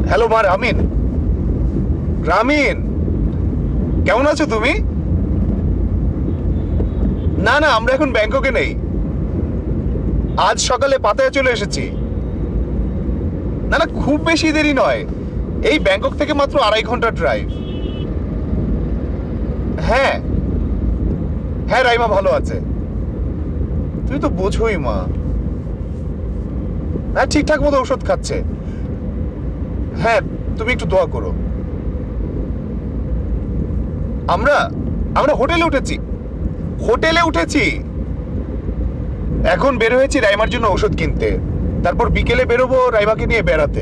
Hello মা, রামিন। রামিন, কেমন আছো তুমি? না না, আমরা এখন ব্যাংককে নেই। আজ সকালে পাতায় চলে এসেছি। না না, খুব বেশি দেরি নয়, এই ব্যাংকক থেকে মাত্র 2.5 ঘন্টা ড্রাইভ। হ্যাঁ হ্যাঁ, রাইমা ভালো আছে। তুমি তো বোঝোই মা। হ্যাঁ, ঠিকঠাক মতো ওষুধ খাচ্ছে। হ্যাঁ, তুমি একটু দোয়া করো। আমরা আমরা হোটেলে উঠেছি। এখন বের হয়েছি রাইমার জন্য ওষুধ কিনতে, তারপর বিকেলে বেরোবো রাইমাকে নিয়ে বেড়াতে।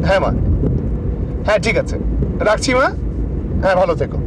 হ্যাঁ মা, হ্যাঁ ঠিক আছে, রাখছি মা। হ্যাঁ, ভালো থেকো।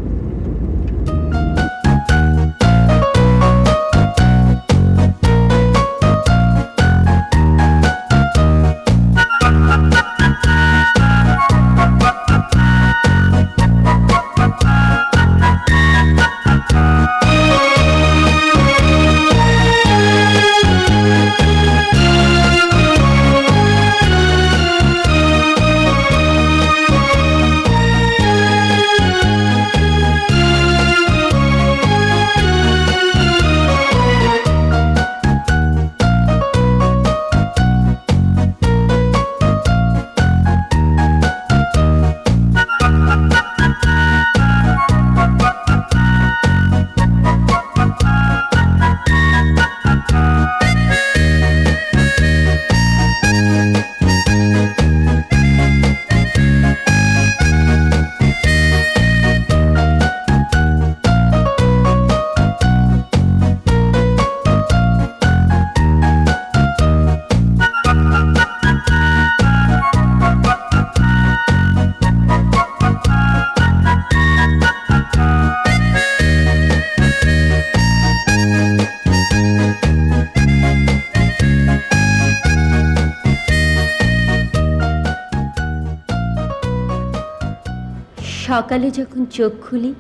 সকালে যখন চোখ খুলি,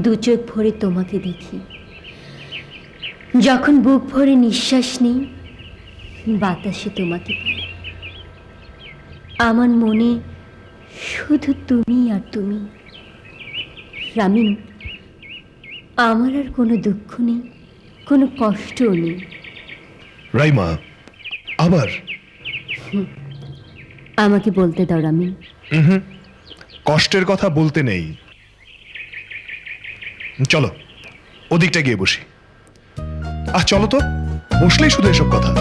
দু চোখ ভরে তোমাকে দেখি। যখন বুক ভরে নিঃশ্বাস নেই, বাতাসে তোমাকে পাই। আমার মনে শুধু তুমি আর তুমি। রামিন, আমার আর কোনো দুঃখ নেই, কোনো কষ্টও নেই। রাইমা, আবার আমাকে বলতে দাও রামিন। কষ্টের কথা বলতে নেই। চলো ওদিকটা গিয়ে বসি। চলো তো, বসলেই শুধু এসব কথা।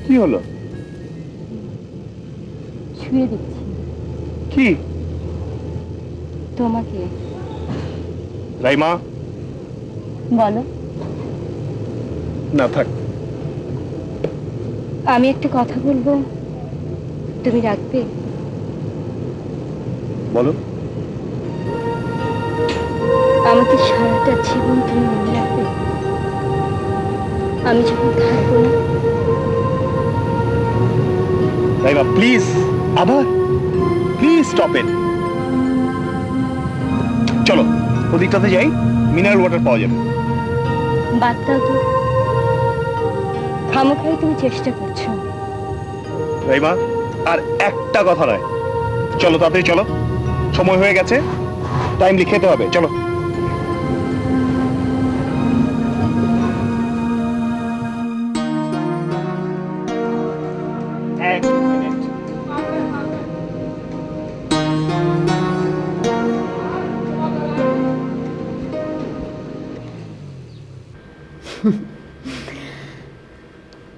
কি হলো? ছুঁয়ে দিচ্ছি। কি? তোমাকে। রাইমা, বলো। না থাক। আমি একটা কথা বলবো, তুমি রাখবে? বলো। আমাকে সারাটা জীবন তুমি মনে রাখবে। আমি যখন থাকবো না। রাইমা প্লিজ, আবার প্লিজ স্টপ ইট। চলো ওদিকটাতে যাই, মিনারেল ওয়াটার পাওয়া যাবে। বাদ দাও তো, খামোখাই তুমি চেষ্টা করছো। রাইমা, আর একটা কথা নয়। চলো তাড়াতাড়ি চলো, সময় হয়ে গেছে, টাইমলি খেতে হবে। চলো। এক মিনিট।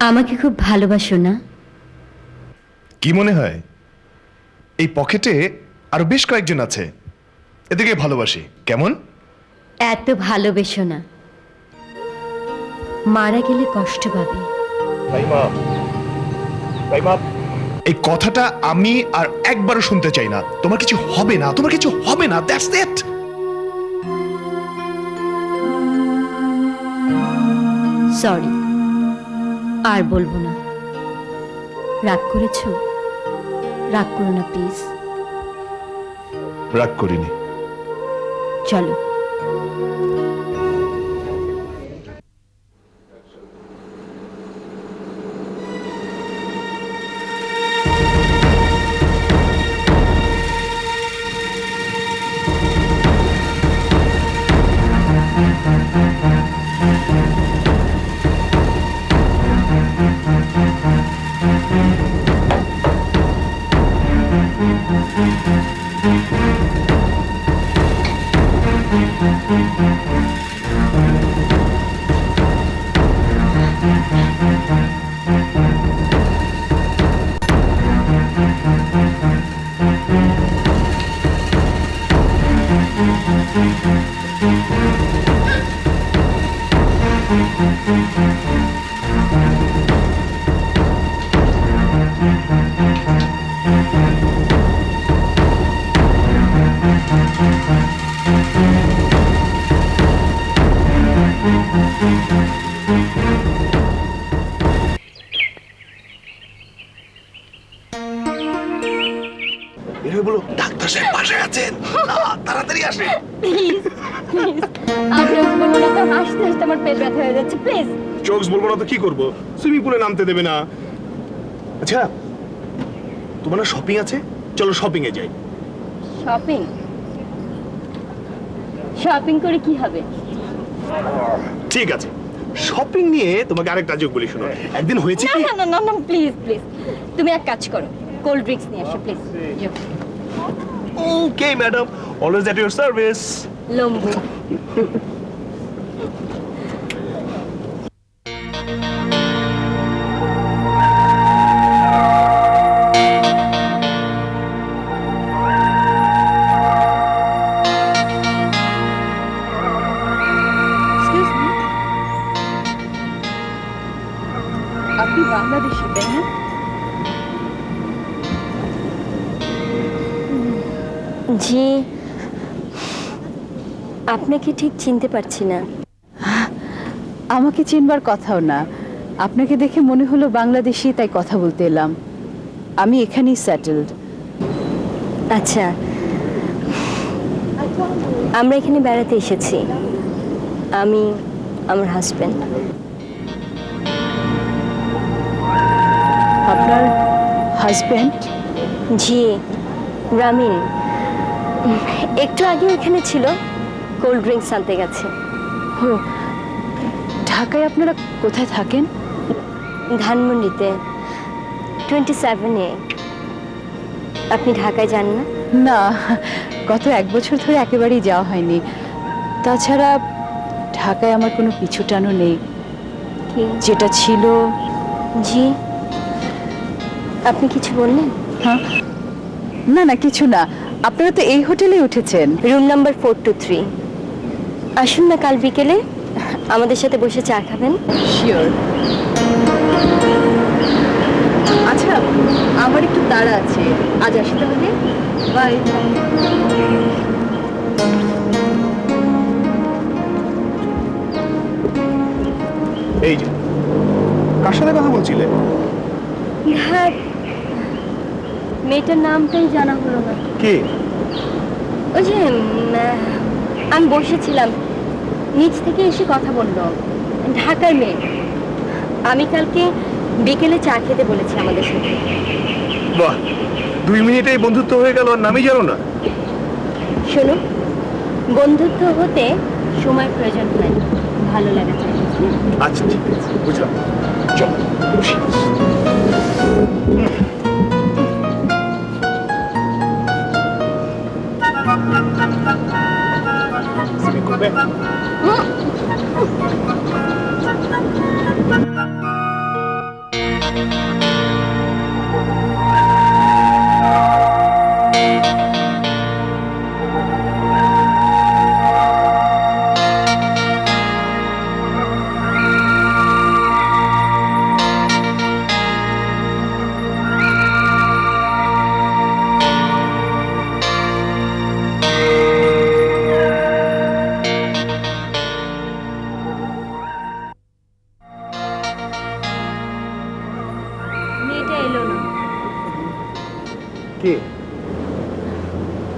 আমাকে খুব ভালোবাসো না? কি মনে হয় এই পকেটে আরো বেশ কয়েকজন আছে, এদেরকে ভালোবাসি। কেমন? এত ভালোবেসো না, মারা গেলে কষ্ট পাবে। এই কথাটা আমি আর একবারও শুনতে চাই না। তোমার কিছু হবে না, তোমার কিছু হবে না, দ্যাটস ইট। সরি, আর বলবো না। রাগ করেছো? রাগ করো না প্লিজ। রাগ করিনি। চলো। বলো, ডাক্তার সাহেব বাসায় আছেন, তাড়াতাড়ি আসেন। হাসতে হাসতে আমার পেট ব্যথা হয়ে যাচ্ছে, প্লিজ। জোকস বলবো না তো কি করবো? সুইমিং পুলে নামতে দেবে না। আচ্ছা, তোমার না শপিং আছে? চলো শপিং এ যাই। শপিং? শপিং করে কি হবে? ঠিক আছে, শপিং নিয়ে তোমাকে আরেকটা জোক বলি, শোনো। একদিন হয়েছে না কি, না না না প্লিজ প্লিজ, তুমি এক কাজ করো, কোল্ড ড্রিঙ্কস নিয়ে আসো please. Okay madam, always at your service. লম্বু। আপনি বাংলাদেশি তাই না? জি, আপনাকে ঠিক চিনতে পারছি না। আমাকে চিনবার কথাও না, আপনাকে দেখে মনে হলো বাংলাদেশি, তাই কথা বলতে এলাম। আমি এখানেই সেটেলড। আচ্ছা, আমরা এখানে বেড়াতে এসেছি, আমি, আমার হাজবেন্ড। আপনার হাজবেন্ড? জি, রামিন। একটু আগে এখানে ছিল, কোল্ড ড্রিঙ্কস আনতে গেছে। ও, ঢাকায় আপনারা কোথায় থাকেন? ধানমন্ডিতে, 27-এ। আপনি ঢাকায় যান না? না, গত 1 বছর ধরে একেবারেই যাওয়া হয়নি। তাছাড়া ঢাকায় আমার কোনো পিছুটানও নেই, কি? যেটা ছিল। জি, আপনি কিছু বললেন? হ্যাঁ, না না কিছু না। আপনারা তো এই হোটেলে উঠেছেন। Room number 423। আসুন না কাল বিকেলে আমাদের সাথে বসে চা খাবেন। শিওর। আচ্ছা, আমার একটু তাড়া আছে, আজ আসি তাহলে। বাই। এই যে, কার সাথে কথা বলছিলে? হ্যাঁ, মেয়েটার নামটাই জানা হলো না। কে? ওই যে আমি বসেছিলাম, নিচ থেকে এসে কথা বললো, ঢাকার মেয়ে। আমি কালকে বিকেলে চা খেতে বলেছি আমাদের সাথে। বাহ, 2 মিনিটেই বন্ধুত্ব হয়ে গেল, আর নামই জানো না? শোনো, বন্ধুত্ব হতে সময় প্রয়োজন হয়, ভালো লাগা চাই। আচ্ছা ঠিক আছে, বুঝলাম। চল বসি। তুমি করবে?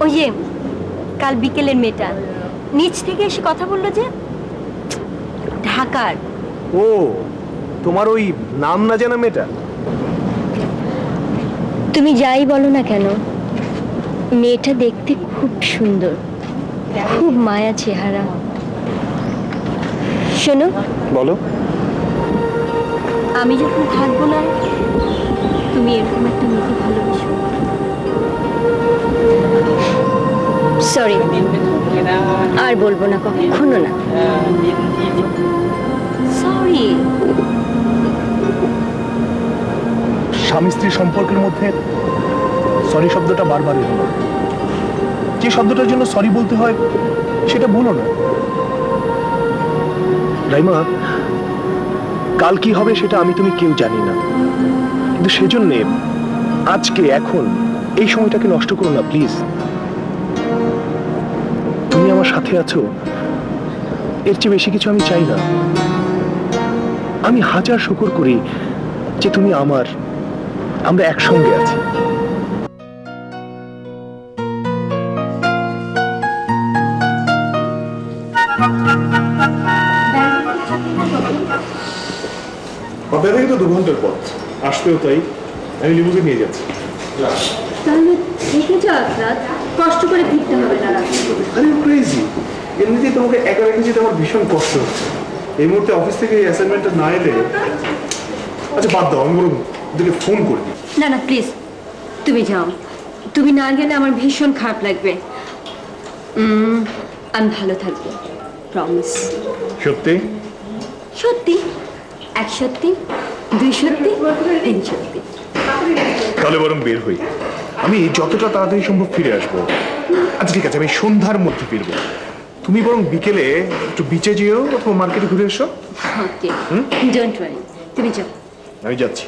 ওই যে কাল বিকেলের মেয়েটা নিচ থেকে এসে কথা বললো যে ঢাকার। ও, তোমার ওই নাম না জানা মেয়েটা? তুমি যাই বলো না কেন, মেয়েটা দেখতে খুব সুন্দর, খুব মায়া চেহারা। শোনো, বলো। আমি যখন থাকবো না, তুমি এরকম একটা মেয়েকে ভালোবেসো। সরি, আর বলবো না, কখনো না। সরি। স্বামী স্ত্রী সম্পর্কের মধ্যে সরি শব্দটা বারবার এলো না। যে শব্দটার জন্য সরি বলতে হয় সেটা বলো না। রাইমা, কাল কি হবে সেটা আমি তুমি কেউ জানি না, কিন্তু সেজন্য আজকে এখন এই সময়টাকে নষ্ট করো না প্লিজ। তুমি আমার সাথে আছো, এর চেয়ে বেশি কিছু আমি চাই না। আমি হাজার শুকর করি যে তুমি আমার, আমরা একসঙ্গে আছি। আপনার থেকে তো 2 ঘন্টার পথ, আসতেও তাই। আমি লিমুকে নিয়ে যাচ্ছি। তাহলে থেকে যাও, কষ্ট করে ফিরতে হবে না। আরে ক্রেজি, এমনিতেই তোমাকে একা রেখে যেতে আমার ভীষণ কষ্ট হচ্ছে। এই মুহূর্তে অফিস থেকে এই অ্যাসাইনমেন্টটা না এলে, আচ্ছা বাদ দাও, আমি বরং ওদেরকে ফোন করে দিই। না না প্লিজ, তুমি যাও। তুমি না গেলে আমার ভীষণ খারাপ লাগবে। আমি ভালো থাকবো, প্রমিস। সত্যি? সত্যি, 1 সত্যি, 2 সত্যি, 3 সত্যি। তাহলে বরং বের হই, আমি যতটা তাড়াতাড়ি সম্ভব ফিরে আসবো। আচ্ছা ঠিক আছে, আমি সন্ধ্যার মধ্যে ফিরবো। তুমি বরং বিকেলে একটু বিচে যেও অথবা মার্কেটে ঘুরে এসো। ওকে, ডোন্ট ওয়ারি, তুমি যাও। আমি যাচ্ছি।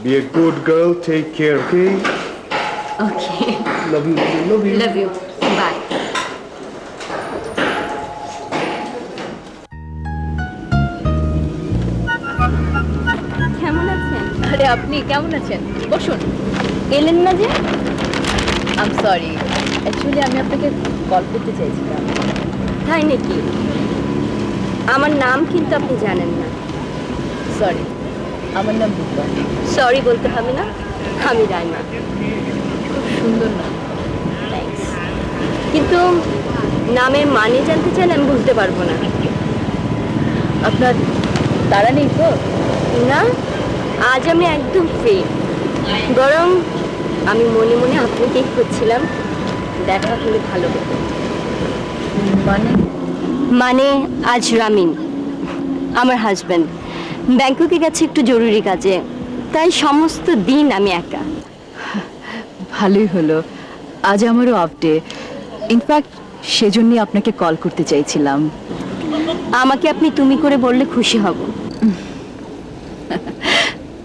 Be a good girl, take care, okay? Okay, love you, love you. Love you, bye. কেমন আছেন? আরে আপনি কেমন আছেন? বসুন। এলেন না যে? আই এম সরি, অ্যাকচুয়ালি আমি আপনাকে কল করতে চাইছিলাম। তাই নাকি? আমার নাম কিন্তু আপনি জানেন না। সরি, আমার নাম রূপা। সরি বলতে হবে না, আমি রাইমা। সুন্দর না? থ্যাঙ্কস। কিন্তু নামের মানে জানতে চাইলে আমি বলতে পারবো না। আপনার তারা নেই তো? না, আজ আমি একদম ফ্রি। বরং আমি মনে মনে আপনাকেই খুঁজছিলাম, দেখা হলে ভালো হতো। মানে? মানে আজ রামিন, আমার হাজব্যান্ড, ব্যাংককে গেছে একটু জরুরি কাজে, তাই সমস্ত দিন আমি একা। ভালোই হলো, আজ আমারও অফ ডে। ইনফ্যাক্ট সেজন্যই আপনাকে কল করতে চাইছিলাম। আমাকে আপনি তুমি করে বললে খুশি হব।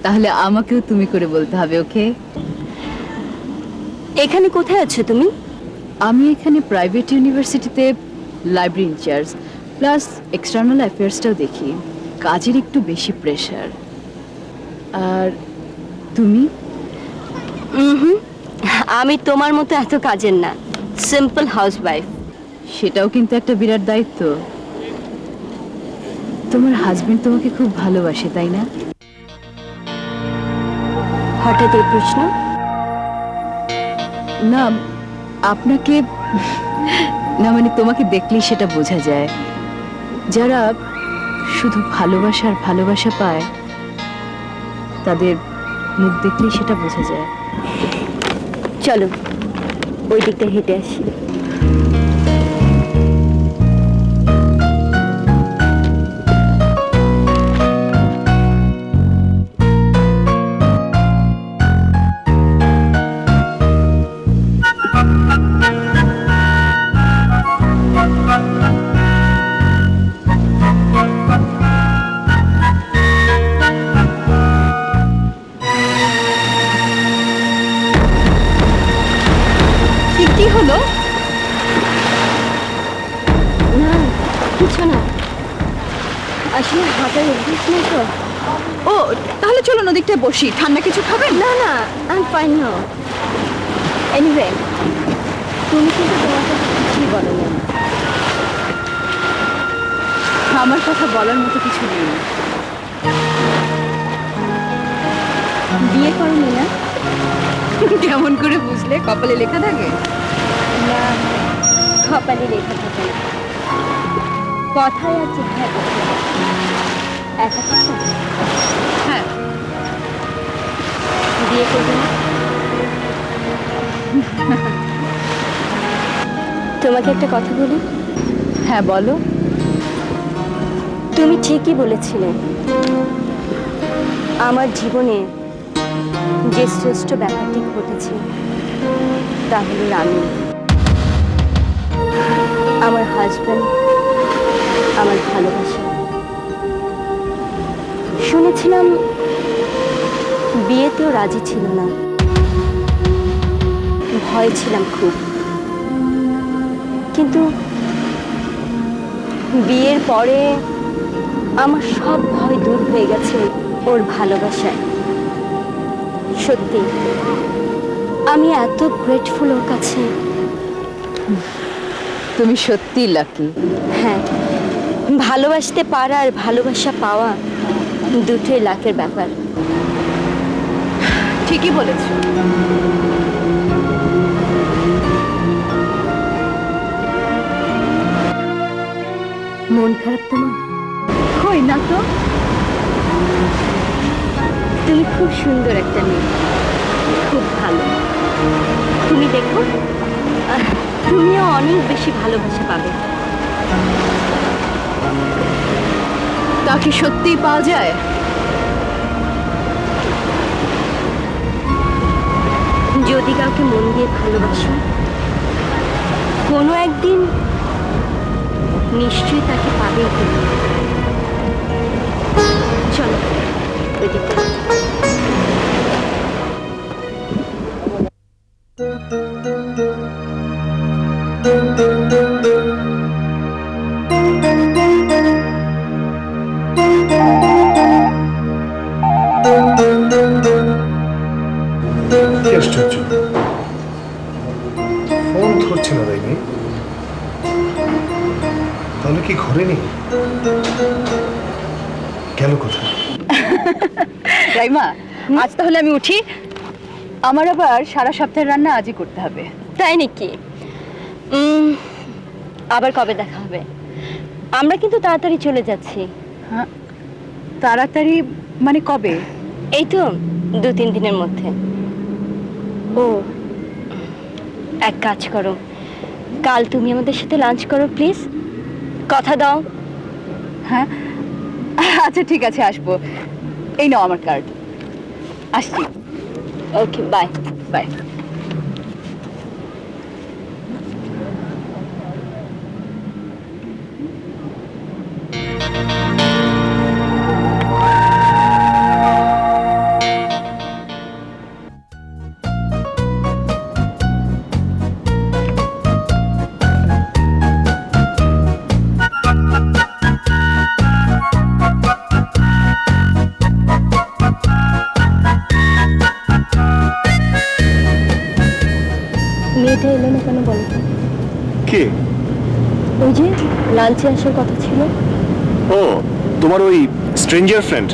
তাহলে আমাকেও তুমি করে বলতে হবে, ওকে? এখানে কোথায় আছো তুমি? আমি এখানে প্রাইভেট ইউনিভার্সিটিতে লাইব্রেরি ইনচার্জ, প্লাস এক্সটার্নাল অ্যাফেয়ার্সটাও দেখি। কাজের একটু বেশি প্রেশার। আর তুমি? আমি তোমার মতো এত কাজের না, সিম্পল হাউসওয়াইফ। সেটাও কিন্তু একটা বিরাট দায়িত্ব। তোমার হাজবেন্ড তোমাকে খুব ভালোবাসে, তাই না? হঠাৎ এই প্রশ্ন? না, আপনাকে না, মানে তোমাকে দেখলেই সেটা বোঝা যায়। যারা শুধু ভালোবাসার ভালোবাসা পায়, তাদের মুখ দেখলেই সেটা বোঝা যায়। চলো ওই দিকটা হেঁটে আসি। কি হলো? না কিছু না, আসলে হাতের অভ্যাস নেই তো। ও, তাহলে চলো নদীটায় বসি, ঠান্ডা কিছু খাবেন? না না, I am fine now. Anyway তুমি কিন্তু তোমার কথা কিছুই বলো না। আমার কথা বলার মতো কিছু নেই। বিয়ে করনি না? কেমন করে বুঝলে? কপালে লেখা থাকে? না, কপালে লেখা থাকে না, কথায় আর চিন্তায় বসে একা থাকো। হ্যাঁ। বিয়ে করবে না? তোমাকে একটা কথা বলি। হ্যাঁ বলো। তুমি ঠিকই বলেছিলে, আমার জীবনে যে শ্রেষ্ঠ ব্যাপারটি ঘটেছে তা হলো রানী। আমার হাজব্যান্ড, আমার ভালোবাসা। শুনেছিলাম বিয়েতেও রাজি ছিল না, ভয় ছিলাম খুব। কিন্তু বিয়ের পরে আমার সব ভয় দূর হয়ে গেছে ওর ভালোবাসায়। সত্যি আমি এত গ্রেটফুল ওর কাছে। তুমি সত্যি লাকি। হ্যাঁ, ভালোবাসতে পারা আর ভালোবাসা পাওয়া দুটোই লাকের ব্যাপার। ঠিকই বলেছো। মন খারাপ তোমার? কই না তো। তুমি খুব সুন্দর একটা মেয়ে, খুব ভালো। তুমি দেখো, তুমিও অনেক বেশি ভালোবাসা পাবে। তা কি সত্যিই পাওয়া যায়? যদি কাউকে মন দিয়ে ভালোবাসো, কোনো একদিন নিশ্চয়ই তাকে পাবেই তুমি। চলো ওইদিকে। কি আশ্চর্য, ফোন ধরছে না রাইমি। তাহলে কি ঘরে নেই? গেল কোথায়? রাইমা, আজ তাহলে আমি উঠি। আমার আবার সারা সপ্তাহের রান্না আজই করতে হবে। তাই নাকি? আবার কবে দেখা হবে? আমরা কিন্তু তাড়াতাড়ি চলে যাচ্ছি। হ্যাঁ, তাড়াতাড়ি মানে কবে? এই তো 2-3 দিনের মধ্যে। ও, এক কাজ করো, কাল তুমি আমাদের সাথে লাঞ্চ করো প্লিজ, কথা দাও। হ্যাঁ আচ্ছা ঠিক আছে, আসবো। এই নাও আমার কার্ড। আসছি। ওকে, বাই বাই। মেয়েটা এলো না কেন বলো তো? কে? ওই যে লাঞ্চে আসার কথা ছিল। ও, তোমার ওই স্ট্রেঞ্জার ফ্রেন্ড?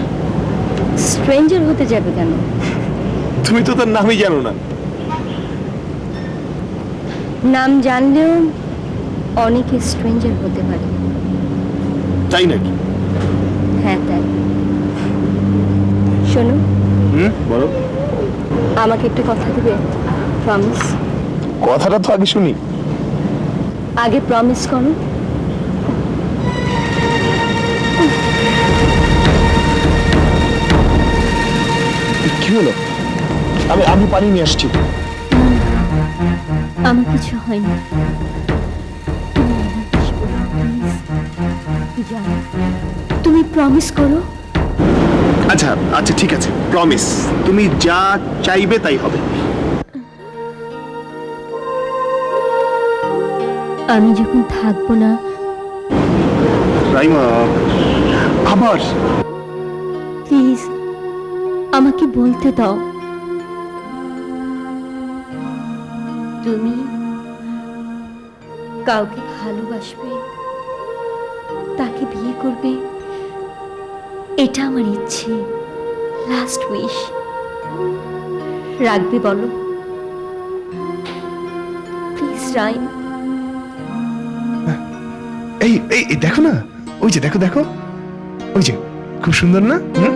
স্ট্রেঞ্জার হতে যাবে কেন? তুমি তো তার নামই জানো না। নাম জানলেও অনেকে স্ট্রেঞ্জার হতে পারে। তাই নাকি? হ্যাঁ তাই। শোনো, বলো। আমাকে একটা কথা দেবে? প্রমিস। কথাটা তো আগে শুনি। আগে প্রমিস করো। কি হলো? আমি পানি নিয়ে আসছি। আমার কিছু হয়নি। তুমি প্রমিস করো। আচ্ছা আচ্ছা ঠিক আছে, প্রমিস। তুমি যা চাইবে তাই হবে। আমি যখন থাকবো না, রাইমা, আবার প্লিজ আমাকে বলতে দাও, তুমি কাউকে ভালোবাসবে, তাকে বিয়ে করবে, এটা আমার ইচ্ছে, লাস্ট উইশ। রাখবে বলো প্লিজ রাইম। এই এই এই, দেখো না, ওই যে দেখো দেখো, ওই যে খুব সুন্দর না? হুম?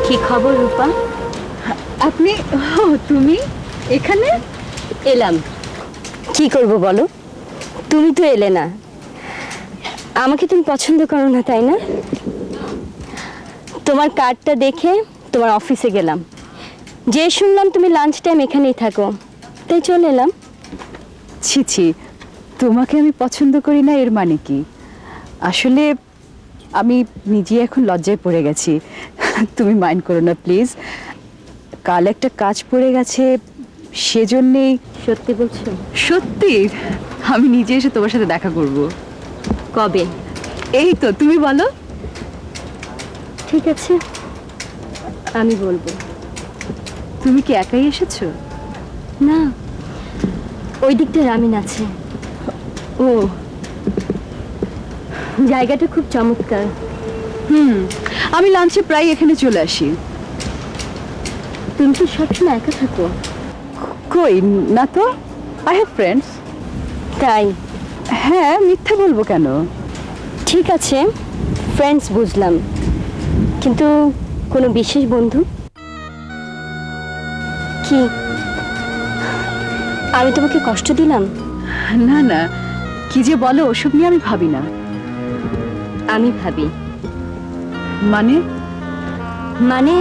কি খবর রূপা? আপনি, তুমি এখানে? এলাম, কি করব বলো? তুমি তো এলে না। আমাকে তুমি পছন্দ করো না তাই না? তোমার কার্ডটা দেখে তোমার অফিসে গেলাম, যে শুনলাম তুমি লাঞ্চ টাইম এখানেই থাকো, তাই চলে এলাম। ছি ছি, তোমাকে আমি পছন্দ করি না এর মানে কি? আসলে আমি নিজে এখন লজ্জায় পড়ে গেছি। তুমি মাইন্ড করো না প্লিজ। কাল একটা কাজ পড়ে গেছে, সেজন্যেই। সত্যি বলছো? সত্যি, আমি নিজে এসে তোমার সাথে দেখা করব। কবে? এই তো, তুমি বলো। ঠিক আছে, আমি বলবো। তুমি কি একাই এসেছো? না, ওই দিকটা রামিন আছে। ও, জায়গাটা খুব চমৎকার। আমি লাঞ্চে প্রায় এখানে চলে আসি। তুমি তো সবসময় একা থাকো। কই না তো, আই হ্যাভ ফ্রেন্ডস। তাই? হ্যাঁ, মিথ্যা বলবো কেন? ঠিক আছে, ফ্রেন্ডস বুঝলাম, কিন্তু কোনো বিশেষ বন্ধু? কি আমি তোমাকে কষ্ট দিলাম? না না, কি যে বলো, ওসব নিয়ে আমি ভাবি না। আমি ভাবি। মানে? মানে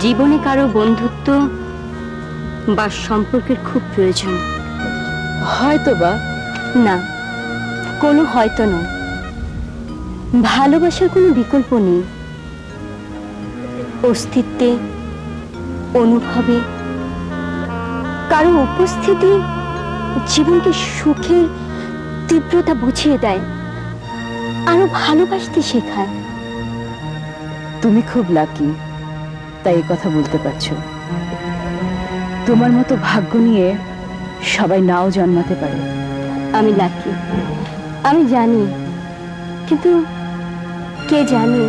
জীবনে কারো বন্ধুত্ব বা সম্পর্কের খুব প্রয়োজন। হয়তো বা। না, কোনো হয়তো নয়। ভালোবাসার কোনো বিকল্প নেই। অস্তিত্বে, অনুভবে কারো উপস্থিতি জীবনকে সুখের তীব্রতা বুঝিয়ে দেয়, আরো ভালোবাসতে শেখায়। তুমি খুব লাকি, তাই এই কথা বলতে পারছো। তোমার মতো ভাগ্য নিয়ে সবাই নাও জন্মাতে পারে। আমি লাকি, আমি জানি, কিন্তু কে জানে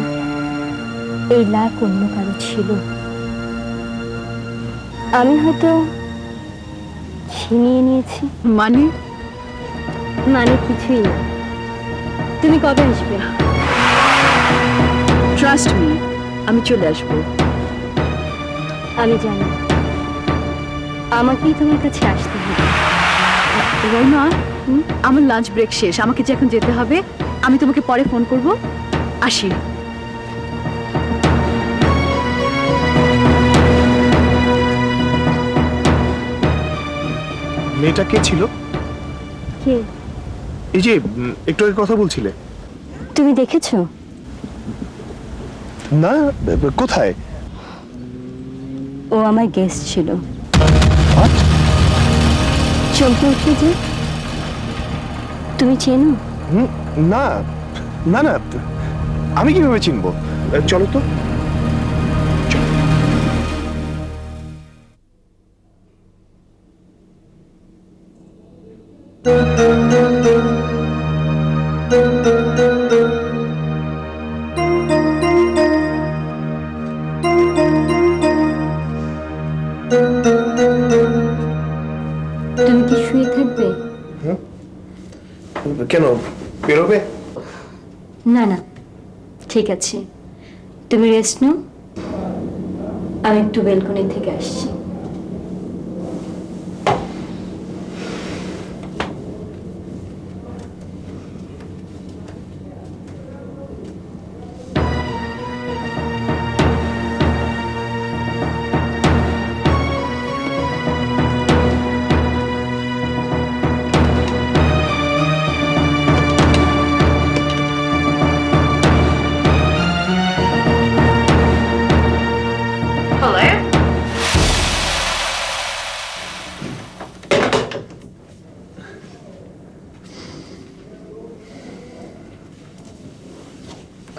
এই লাক অন্য কারো ছিল। আমি হয়তো ছিনিয়ে নিয়েছি। মানে? মানে কিছুই না। তুমি কবে আসবে? ট্রাস্ট মি, আমি চলে আসবো। আমি জানি আমাকেই তোমার কাছে আসতে হবে। রইমা, আমার লাঞ্চ ব্রেক শেষ, আমাকে যে এখন যেতে হবে। আমি তোমাকে পরে ফোন করব। আসি। মেয়েটা কে ছিল? কে? এই যে একটু আগে কথা বলছিলে। তুমি দেখেছো? না, কোথায়? ও আমার গেস্ট ছিল। What? চমকে উঠলে যে। তুমি চেনো? না না না, আমি কিভাবে চিনবো? চলো তো। তুমি কি শুয়ে থাকবে? কেন, বেরোবে? না না, ঠিক আছে, তুমি রেস্ট নাও। আমি একটু বেলকনি থেকে আসছি।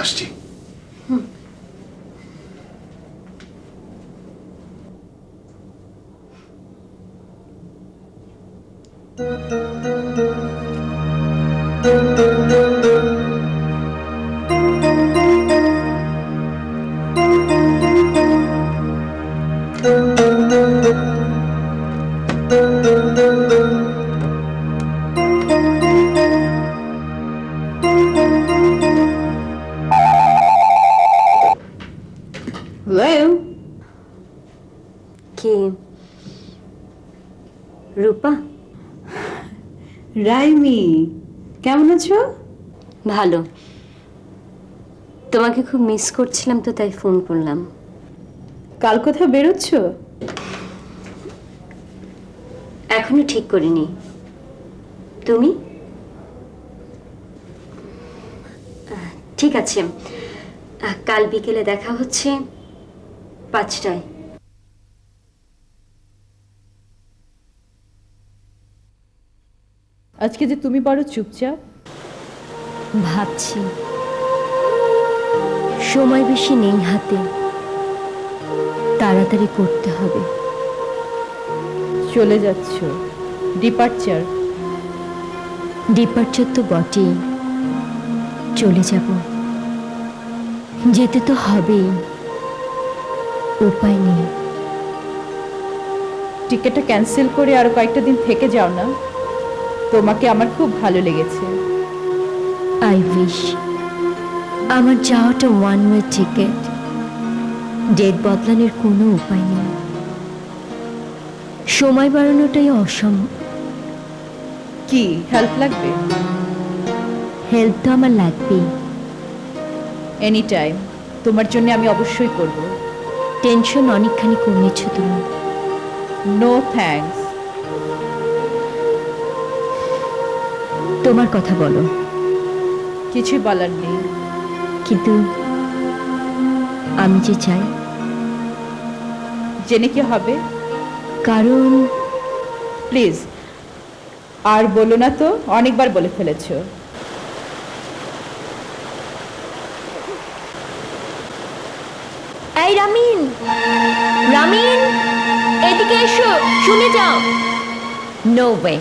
আসছি। হ্যালো, কে? রূপা? রাইমি, কেমন আছো? ভালো। তোমাকে খুব মিস করছিলাম তো তাই ফোন করলাম। কাল কোথাও বেরোচ্ছ? এখনো ঠিক করিনি। তুমি? ঠিক আছে, কাল বিকেলে দেখা হচ্ছে 5টায়। আজকে যে তুমি বড় চুপচাপ। ভাবছি সময় বেশি নেই হাতে, তাড়াতাড়ি করতে হবে। চলে যাচ্ছ, ডিপার্চার। ডিপার্চার তো বটেই, চলে যাব। যেতে তো হবেই, উপায় নেই। টিকেটটা ক্যান্সেল করে আরো কয়েকটা দিন থেকে যাও না, তোমাকে আমার খুব ভালো লেগেছে। আই উইশ আমার যাওয়াটা ওয়ান ওয়ে টিকেট, ডেট বদলানোর কোনো উপায় নেই। সময় বাড়ানোটাই অসম্ভব। কি হেল্প লাগবে? হেল্প তো আমার লাগবেই। এনি টাইম, তোমার জন্য আমি অবশ্যই করব। টেনশন অনেকখানি কমিয়েছ তুমি। No thanks. তোমার কথা বলো। কিছুই বলার নেই। কিন্তু আমি যে চাই। জেনে কি হবে? কারণ প্লিজ আর বলো না তো, অনেকবার বলে ফেলেছো। এই রামিন, রামিন এদিকে এসো, শুনে যাও। নো ওয়ে,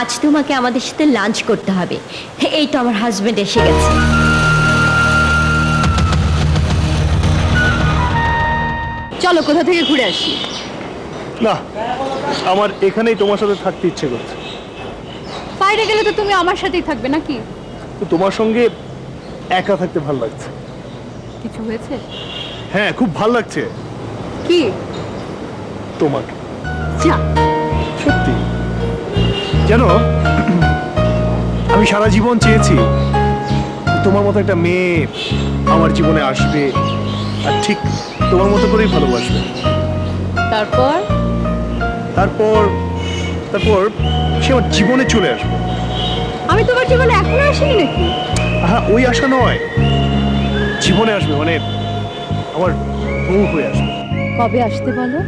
আজ তোমাকে আমাদের সাথে লাঞ্চ করতে হবে। এই তো আমার হাজবেন্ড এসে গেছে। চলো কোথা থেকে ঘুরে আসি। না, আমার এখানেই তোমার সাথে থাকতে ইচ্ছে করছে। বাইরে গেলে তো তুমি আমার সাথেই থাকবে নাকি? তো তোমার সঙ্গে একা থাকতে ভালো লাগছে। কিছু হয়েছে? হ্যাঁ, খুব ভালো লাগছে কি? তোমাকে। যা। সত্যি জানো, আমি সারা জীবন চেয়েছি তোমার মতো একটা মেয়ে আমার জীবনে আসবে আর ঠিক তোমার মতো করেই ভালোবাসবে। তারপর? তারপর তারপর সে আমার জীবনে চলে আসবে। আমি তোমার জীবনে এখনো আসিনি নাকি? হ্যাঁ, ওই আশা নয়, জীবনে আসবে মানে আমার বউ হয়ে আসবে। কবে আসতে বলো?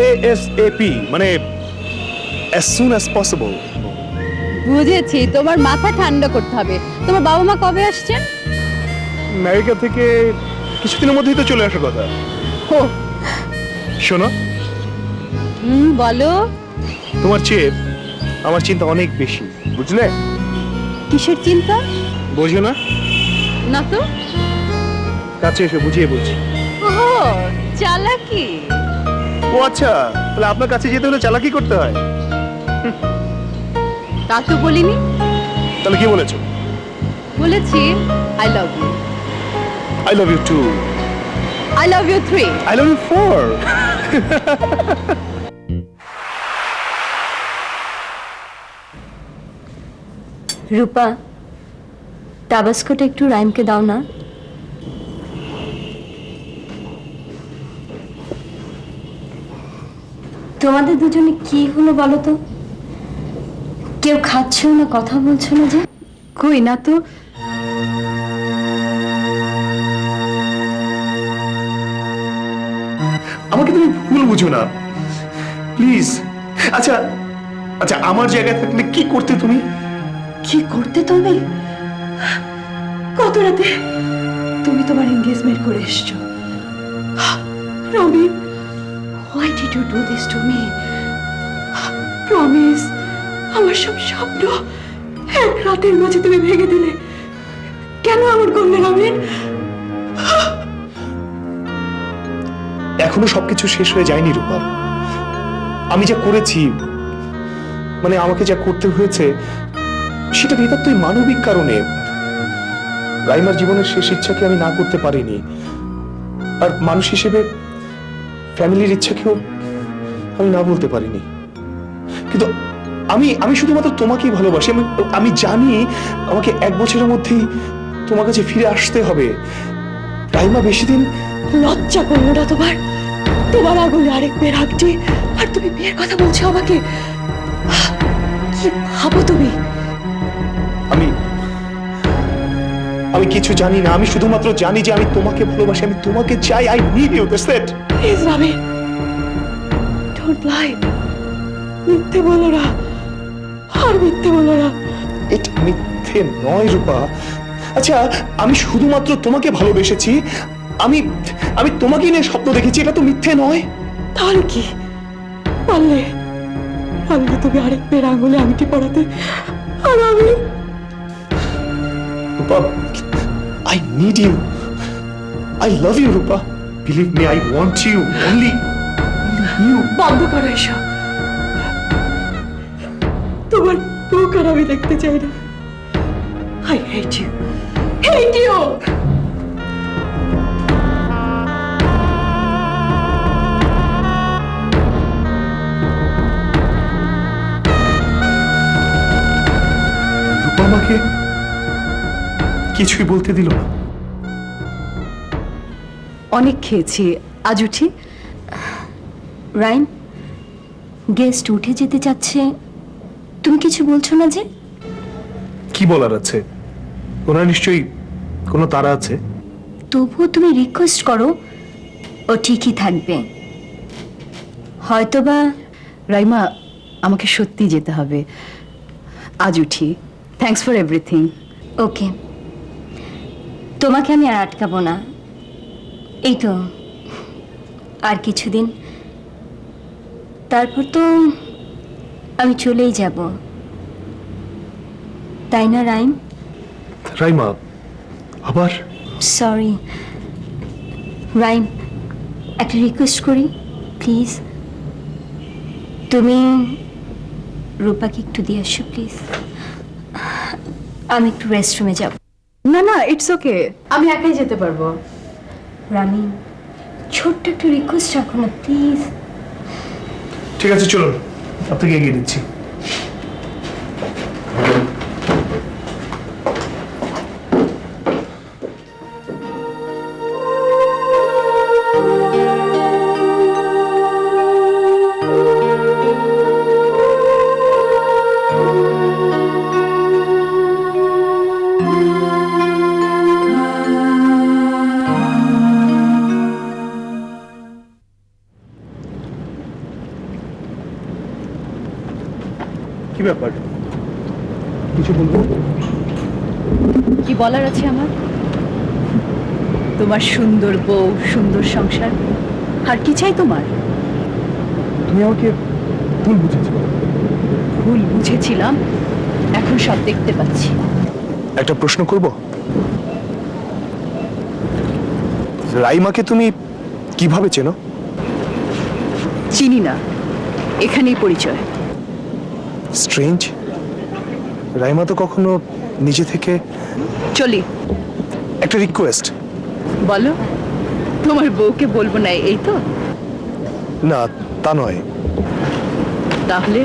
ASAP, মানে as soon as possible। বুঝেছি, তোমার মাথা ঠান্ডা করতে হবে। তোমার বাবা মা কবে আসছেন? আমেরিকা থেকে কিছুদিনের মধ্যেই তো চলে আসার কথা। ও, শোনো, বলো। তোমার চেয়ে আমার চিন্তা অনেক বেশি, বুঝলে? কিসের চিন্তা? বোঝো না? না তো। কাছে এসে বুঝিয়ে বলছি। ও, চালাকি। ও আচ্ছা, তাহলে আপনার কাছে যেতে হলে চালাকি করতে হয়। তা তো বলিনি। তাহলে কি বলেছো? বলেছি I love you. I love you too. I love you 3। I love you 4. Rupa, টাবাস্কোটা একটু রাইমকে দাও না। তোমাদের দুজনে কি হলো বলো তো? কেউ খাচ্ছেও না, কথা বলছো না যে? কই না তো। আমাকে তুমি ভুল বুঝো না, প্লিজ। আচ্ছা আচ্ছা, আমার জায়গায় থাকলে কি করতে তুমি? কি করতে তুমি? কত রাতে? তোমার এঙ্গেজমেন্ট করে এসছো। Robin, why did you do this to me? Promise, আমার সব স্বপ্ন এক রাতের মাঝে তুমি ভেঙে দিলে। কেন আমার করলে রবিন? এখনো সবকিছু শেষ হয়ে যায়নি রূপা। আমি যা করেছি, মানে আমাকে যা করতে হয়েছে, সেটা নিতান্তই মানবিক কারণে। রাইমার জীবনের শেষ ইচ্ছাকে আমি না করতে পারিনি, আর মানুষ হিসেবে ফ্যামিলির ইচ্ছাকেও আমি না বলতে পারিনি। কিন্তু আমি শুধুমাত্র তোমাকেই ভালোবাসি। আমি জানি আমাকে 1 বছরের মধ্যেই তোমার কাছে ফিরে আসতে হবে। রাইমা বেশি দিন। লজ্জা করলো না তোমার? তোমার আগুনে আরেক মেয়ের আঁকটি, আর তুমি বিয়ের কথা বলছো আমাকে? কি ভাবো তুমি? আমি কিছু জানি না। আমি শুধুমাত্র জানি যে আমি তোমাকে ভালোবাসি, আমি তোমাকে চাই। I need you, that's it. Please Rabi, don't lie. মিথ্যে বলো না, আর মিথ্যে বলো না। এটা মিথ্যে নয় রূপা। আচ্ছা, আমি শুধুমাত্র তোমাকে ভালোবেসেছি, আমি তোমাকে নিয়ে স্বপ্ন দেখেছি, এটা তো মিথ্যে নয়। তাহলে কি? পারলে তুমি আরেক মেয়ের আঙুলে আংটি পড়াতে, আর আমি? রূপা, I need you. I love you, Rupa. Believe me, I want you. Only you. বন্ধ করো এসব। তোমার বুক আর আমি দেখতে চাই না। I hate you. Hate you. রূপা আমাকে কিছুই বলতে দিল না। অনেক খেয়েছি, আজ উঠি। রাইম, গেস্ট উঠে যেতে চাচ্ছে, তুমি কিছু বলছো না যে? কি বলার আছে? ওনার নিশ্চয়ই কোনো তাড়া আছে। তবুও তুমি রিকোয়েস্ট করো, ও ঠিকই থাকবে। হয়তোবা। রাইমা, আমাকে সত্যি যেতে হবে, আজ উঠি। Thanks for everything. ওকে, তোমাকে আমি আর আটকাবো না। এই তো আর কিছুদিন, তারপর তো আমি চলেই যাব, তাই না রাইম? রাইমা, আবার? সরি রাইম, একটা রিকোয়েস্ট করি প্লিজ। তুমি রূপাকে একটু দিয়ে আসো প্লিজ। আমি একটু রেস্টরুমে যাব। না না, ইটস ওকে, আমি একাই যেতে পারবো। রানী, ছোট্ট একটা রিকোয়েস্ট রাখো না প্লিজ। ঠিক আছে, চলুন, আপনাকে এগিয়ে দিচ্ছি। কি ব্যাপার? কিছু বলবো? কি বলার আছে আমার? তোমার সুন্দর বউ, সুন্দর সংসার, আর কি চাই তোমার? তুমি আমাকে ভুল বুঝেছো। ভুল বুঝেছিলাম, এখন সব দেখতে পাচ্ছি। একটা প্রশ্ন করব? রাইমাকে তুমি কিভাবে চেনো? চিনি না, এখানেই পরিচয়। স্ট্রেঞ্জ। রাইমা তো কখনো নিজে থেকে। চলি। একটা রিকোয়েস্ট। বলো। তোমার বউকে বলবো না, এই তো? না, তা নয়। তাহলে?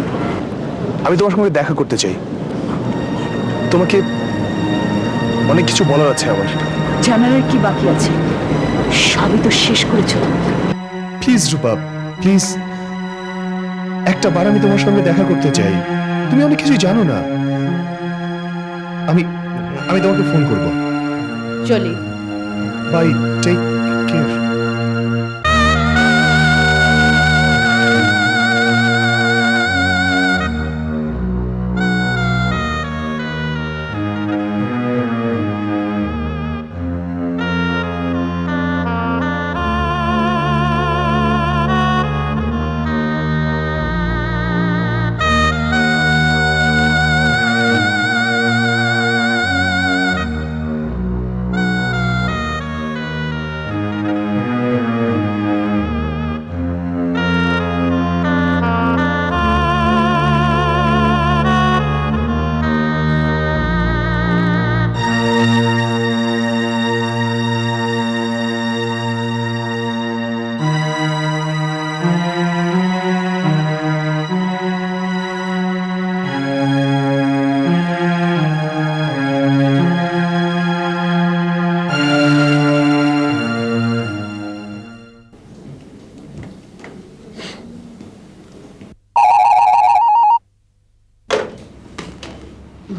আমি তোমার সঙ্গে দেখা করতে চাই। তোমাকে অনেক কিছু বলার আছে আমার। জানার আর কি বাকি আছে? সবই তো শেষ করেছো। প্লিজ রূপা, প্লিজ, একটা বার আমি তোমার সঙ্গে দেখা করতে চাই। তুমি অনেক কিছু জানো না। আমি তোমাকে ফোন করব। চলি। Bye, take care.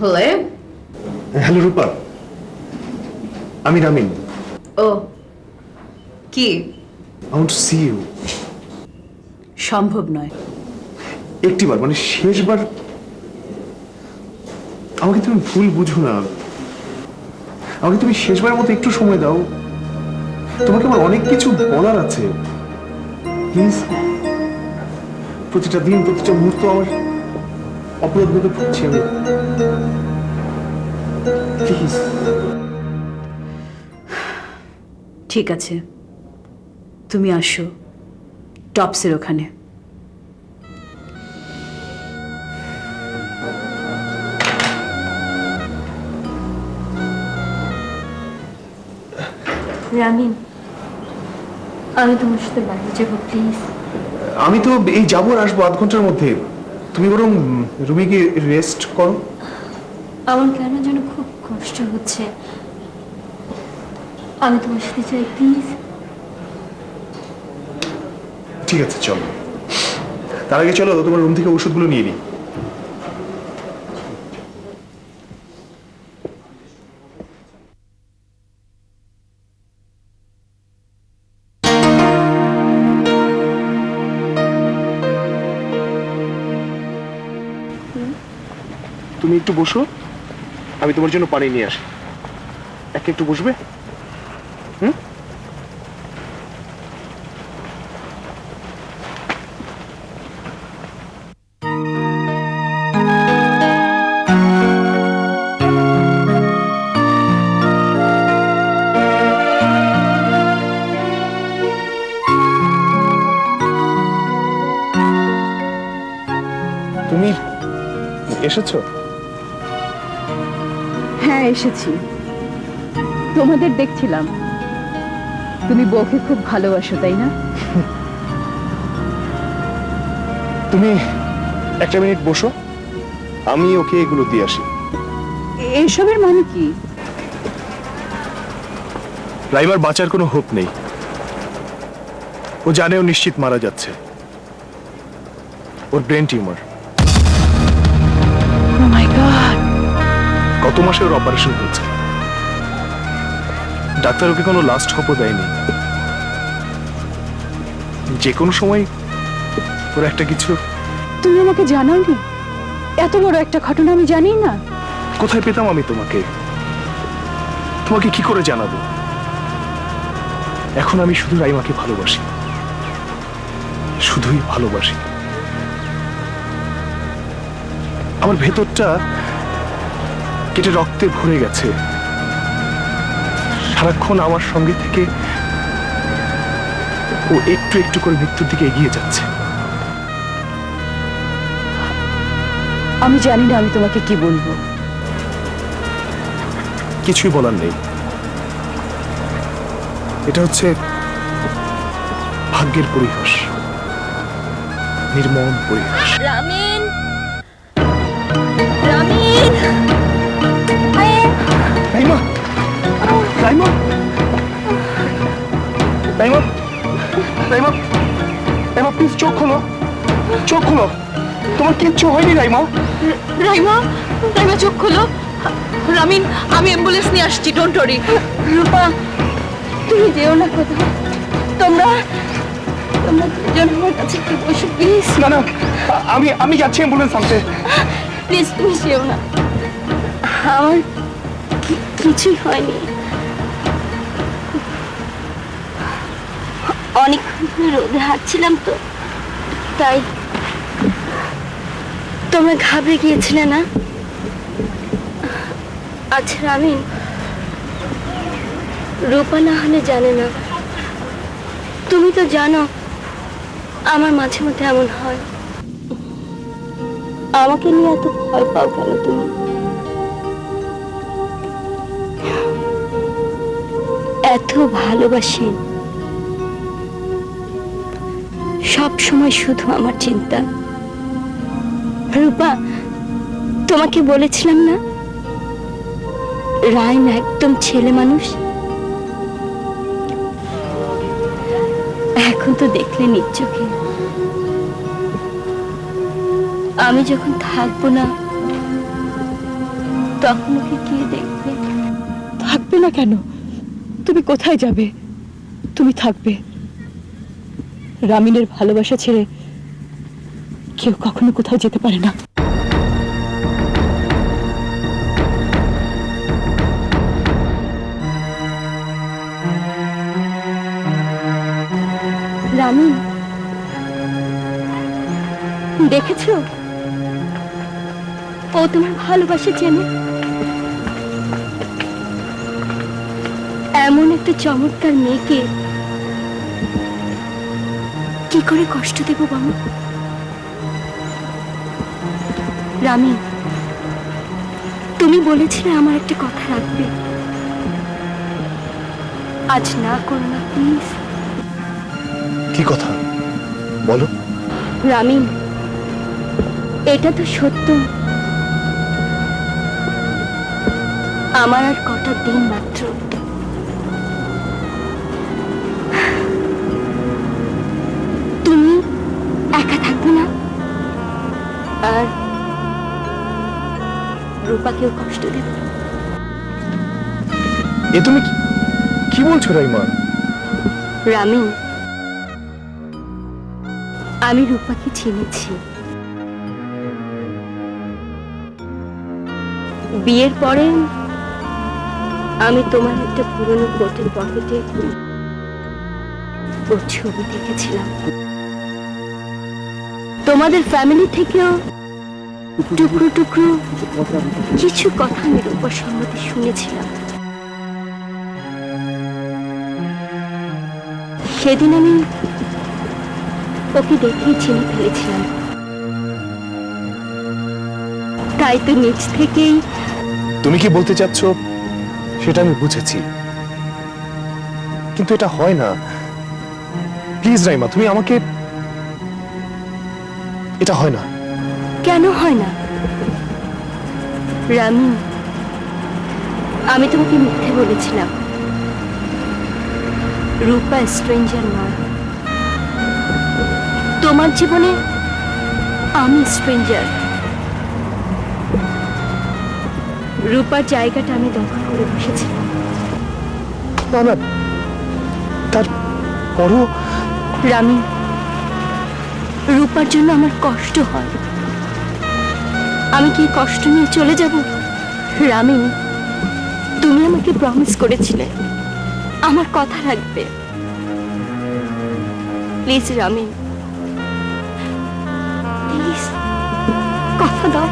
হলে হ্যালো রূপা, আমি রামিন। ও কি? I want to see you. সম্ভব নয়। একটিবার, মানে শেষবার। আমাকে তুমি ভুল বুঝো না, আমাকে তুমি শেষবারের মতো একটু সময় দাও। তোমাকে আমার অনেক কিছু বলার আছে। প্লিজ। প্রতিটা দিন, প্রতিটা মুহূর্ত আমার অপরাধ বোধে ভুগছি আমি। প্লিজ। ঠিক আছে, তুমি আসো টপসের ওখানে। রামিন, আমি তোমার সাথে বাড়ি যাবো প্লিজ। আমি তো এই যাবো আর আসবো 8 ঘন্টার মধ্যে। তুমি বরং রুমে গিয়ে রেস্ট করো। আমার কেন যেন খুব কষ্ট হচ্ছে। আমি তোমার সাথে চাই প্লিজ। ঠিক আছে, চলো। তার আগে চলো তোমার রুম থেকে ওষুধগুলো নিয়ে নিই। তুমি একটু বসো, আমি তোমার জন্য পানি নিয়ে আসি। একটু বসবে? হুম। তুমি এসেছো? হ্যাঁ, এসেছি। তোমাদের দেখছিলাম, তুমি বউকে খুব ভালোবাসো, তাই না? তুমি একটা মিনিট বসো, আমি ওকে এগুলো দিয়ে আসি। এসবের মানে কি? রাইমার বাঁচার কোনো হোপ নেই। ও জানে ও নিশ্চিত মারা যাচ্ছে। ওর ব্রেন টিউমার। ও মাই গড! গত মাসে ওর অপারেশন হয়েছে। ডাক্তার ওকে কোনো লাস্ট হোপও দেয়নি। যে কোনো সময় ওর একটা কিছু। তুমি আমাকে জানাওনি? এত বড় একটা ঘটনা আমি জানি না। কোথায় পেতাম আমি তোমাকে? তোমাকে কি করে জানাবো? এখন আমি শুধু রাইমাকে ভালোবাসি, শুধুই ভালোবাসি। আমার ভেতরটা কেটে রক্তে ভরে গেছে। সারাক্ষণ আমার সঙ্গে থেকে ও একটু একটু করে মৃত্যুর দিকে এগিয়ে যাচ্ছে। আমি জানি না আমি তোমাকে কি বলবো। কিছুই বলার নেই। এটা হচ্ছে ভাগ্যের পরিহাস, নির্মম পরিহাস। রামিন, রামিন, রাইমা, রাইমা, রাইমা, রাইমা, রাইমা, প্লিজ চোখ খোলো, চোখ খোলো। তোমার কিচ্ছু হয়নি রাইমা। রাইমা, রাইমা চোখ খোলো। রামিন, আমি অ্যাম্বুলেন্স নিয়ে আসছি, ডোন্ট ওয়ারি। রূপা, তুমি যেও না কোথাও। তোমরা তোমরা দুজন আমার কাছে একটু বসো প্লিজ। না না, আমি যাচ্ছি অ্যাম্বুলেন্স আনতে। প্লিজ তুমি যেও না। আমার কিছুই হয়নি। অনেকক্ষণ ধরে রোদে হাঁটছিলাম তো, তাই। তোমরা ঘাবড়ে গিয়েছিলে না? আচ্ছা রামিন, রূপা না হলে জানে না, তুমি তো জানো আমার মাঝে মধ্যে এমন হয়। আমাকে নিয়ে এত ভয় পাও কেন তুমি? এত ভালোবাসি, সব সময় শুধু আমার চিন্তা। রূপা, তোমাকে বলেছিলাম না রায়ন একদম ছেলে মানুষ। এখন তো দেখলে নিজ চোখে। আমি যখন থাকবো না তখন ওকে কে দেখবে? থাকবে না কেন? তুমি কোথায় যাবে? তুমি থাকবে। রামিনের ভালোবাসা ছেড়ে কেউ কখনো কোথাও যেতে পারে না। রামিন, দেখেছো ও তোমার ভালোবাসা চেনে। এমন একটা চমৎকার মেয়েকে কি করে কষ্ট দেব বলো? রামিন, তুমি বলেছিলে আমার একটা কথা রাখবে। আজ না করো না প্লিজ। কি কথা বলো? রামিন, এটা তো সত্য, আমার আর কটা দিন মাত্র। তুমি একা থাকবে না, আর রূপাকেও কষ্ট দেবে না। এ তুমি কি বলছো রাইমা? রামিন, আমি রূপাকে চিনেছি। বিয়ের পরে আমি তোমার একটা পুরনো কোটের পকেটে ওর ছবি দেখেছিলাম। তোমাদের ফ্যামিলি থেকেও টুকরো টুকরো কিছু কথা আমি রূপার সম্বন্ধে শুনেছিলাম। সেদিন আমি ওকে দেখেই চিনে ফেলেছিলাম। তাই তো নিজ থেকেই। তুমি কি বলতে চাচ্ছ সেটা আমি বুঝেছি, কিন্তু এটা হয় না। প্লিজ রাইমা, তুমি আমাকে, এটা হয় না। কেন হয় না? রামিন, আমি তোমাকে মিথ্যে বলেছিলাম। রূপা স্ট্রেঞ্জার নয়। তোমার জীবনে আমি স্ট্রেঞ্জার। রূপার জায়গাটা আমি দখল করে বসেছিলাম। না না, তারপরও রামিন, রূপার জন্য আমার কষ্ট হয়। আমি কি কষ্ট নিয়ে চলে যাব? রামিন, তুমি আমাকে প্রমিস করেছিলে আমার কথা রাখবে। প্লিজ রামিন, প্লিজ কথা দাও।